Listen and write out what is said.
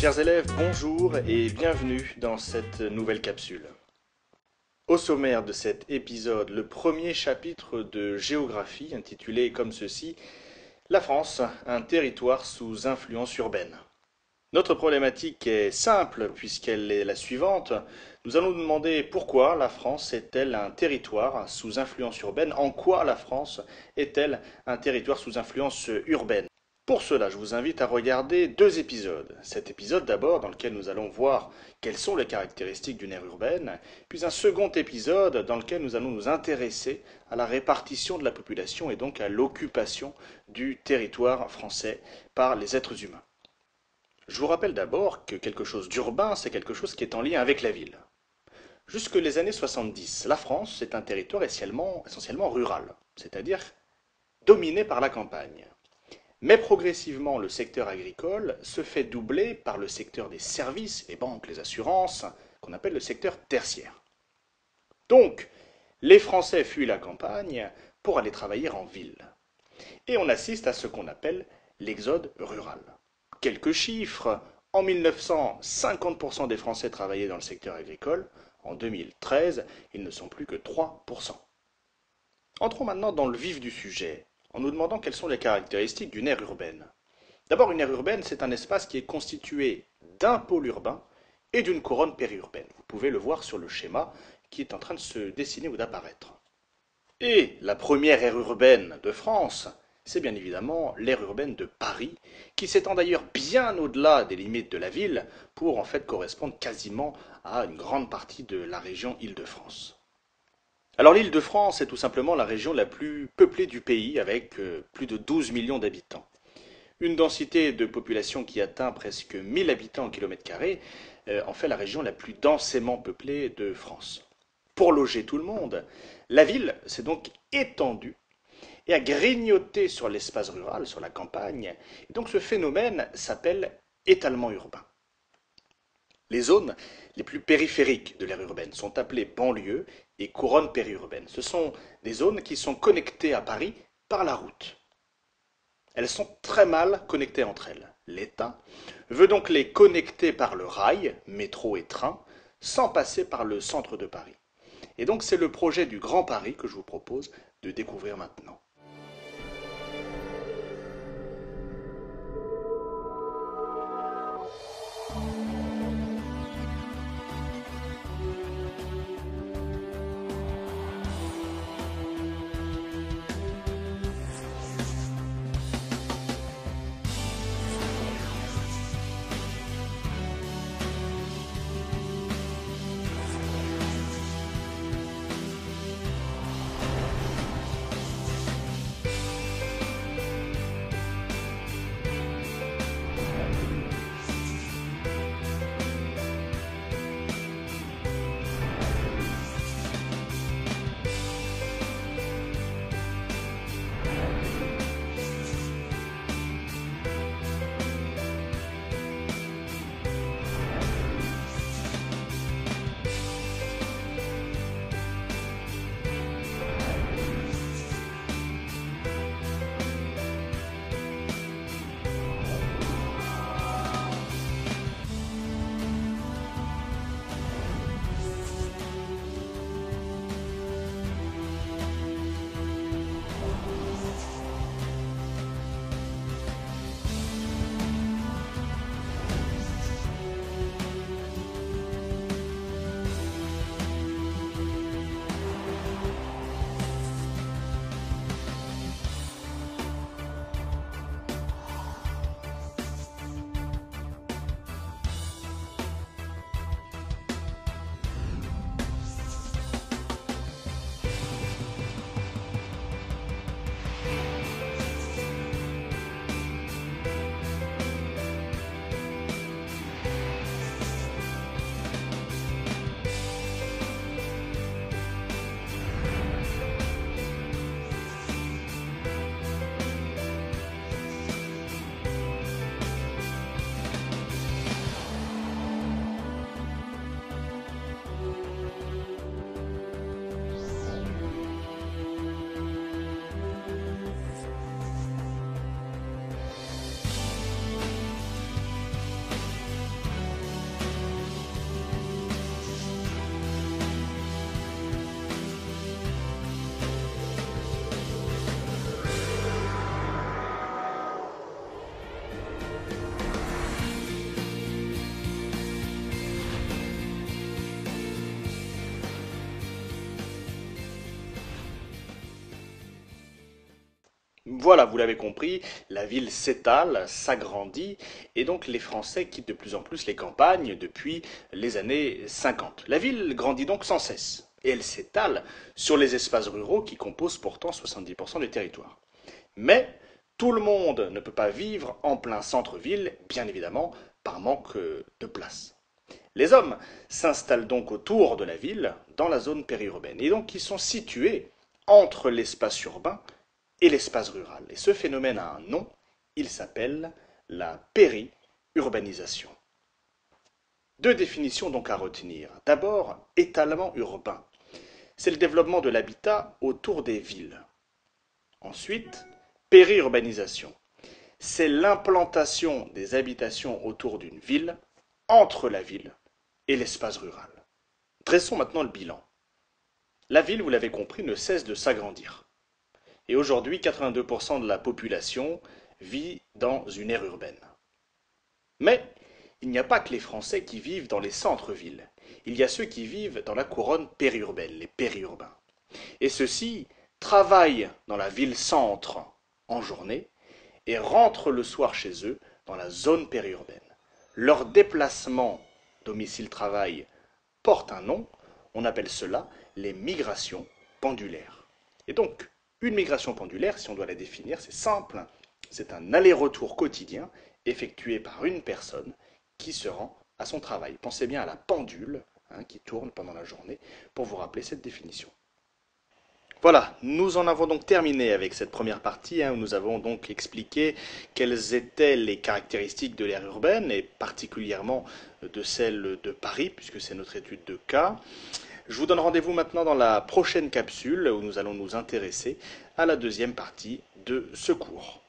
Chers élèves, bonjour et bienvenue dans cette nouvelle capsule. Au sommaire de cet épisode, le premier chapitre de géographie intitulé comme ceci « La France, un territoire sous influence urbaine ». Notre problématique est simple puisqu'elle est la suivante. Nous allons nous demander pourquoi la France est-elle un territoire sous influence urbaine, en quoi la France est-elle un territoire sous influence urbaine. Pour cela, je vous invite à regarder deux épisodes. Cet épisode d'abord, dans lequel nous allons voir quelles sont les caractéristiques d'une aire urbaine, puis un second épisode dans lequel nous allons nous intéresser à la répartition de la population et donc à l'occupation du territoire français par les êtres humains. Je vous rappelle d'abord que quelque chose d'urbain, c'est quelque chose qui est en lien avec la ville. Jusque les années 70, la France est un territoire essentiellement rural, c'est-à-dire dominé par la campagne. Mais progressivement, le secteur agricole se fait doubler par le secteur des services, les banques, les assurances, qu'on appelle le secteur tertiaire. Donc, les Français fuient la campagne pour aller travailler en ville. Et on assiste à ce qu'on appelle l'exode rural. Quelques chiffres. En 1900, 50% des Français travaillaient dans le secteur agricole. En 2013, ils ne sont plus que 3%. Entrons maintenant dans le vif du sujet, en nous demandant quelles sont les caractéristiques d'une aire urbaine. D'abord, une aire urbaine, c'est un espace qui est constitué d'un pôle urbain et d'une couronne périurbaine. Vous pouvez le voir sur le schéma qui est en train de se dessiner ou d'apparaître. Et la première aire urbaine de France, c'est bien évidemment l'aire urbaine de Paris, qui s'étend d'ailleurs bien au-delà des limites de la ville pour en fait correspondre quasiment à une grande partie de la région Île-de-France. Alors l'Île-de-France est tout simplement la région la plus peuplée du pays avec plus de 12 millions d'habitants. Une densité de population qui atteint presque 1000 habitants au kilomètre carré en fait la région la plus densément peuplée de France. Pour loger tout le monde, la ville s'est donc étendue et a grignoté sur l'espace rural, sur la campagne. Et donc ce phénomène s'appelle étalement urbain. Les zones les plus périphériques de l'aire urbaine sont appelées banlieues et couronnes périurbaines. Ce sont des zones qui sont connectées à Paris par la route. Elles sont très mal connectées entre elles. L'État veut donc les connecter par le rail, métro et train, sans passer par le centre de Paris. Et donc c'est le projet du Grand Paris que je vous propose de découvrir maintenant. Voilà, vous l'avez compris, la ville s'étale, s'agrandit, et donc les Français quittent de plus en plus les campagnes depuis les années 50. La ville grandit donc sans cesse, et elle s'étale sur les espaces ruraux qui composent pourtant 70% du territoire. Mais tout le monde ne peut pas vivre en plein centre-ville, bien évidemment, par manque de place. Les hommes s'installent donc autour de la ville, dans la zone périurbaine, et donc ils sont situés entre l'espace urbain et l'espace rural. Et ce phénomène a un nom, il s'appelle la périurbanisation. Deux définitions donc à retenir. D'abord, étalement urbain. C'est le développement de l'habitat autour des villes. Ensuite, périurbanisation. C'est l'implantation des habitations autour d'une ville, entre la ville et l'espace rural. Dressons maintenant le bilan. La ville, vous l'avez compris, ne cesse de s'agrandir. Et aujourd'hui, 82% de la population vit dans une aire urbaine. Mais il n'y a pas que les Français qui vivent dans les centres-villes. Il y a ceux qui vivent dans la couronne périurbaine, les périurbains. Et ceux-ci travaillent dans la ville-centre en journée et rentrent le soir chez eux dans la zone périurbaine. Leur déplacement domicile-travail porte un nom, on appelle cela les migrations pendulaires. Et donc, une migration pendulaire, si on doit la définir, c'est simple, c'est un aller-retour quotidien effectué par une personne qui se rend à son travail. Pensez bien à la pendule qui tourne pendant la journée pour vous rappeler cette définition. Voilà, nous en avons donc terminé avec cette première partie où nous avons donc expliqué quelles étaient les caractéristiques de l'aire urbaine et particulièrement de celle de Paris puisque c'est notre étude de cas. Je vous donne rendez-vous maintenant dans la prochaine capsule où nous allons nous intéresser à la deuxième partie de ce cours.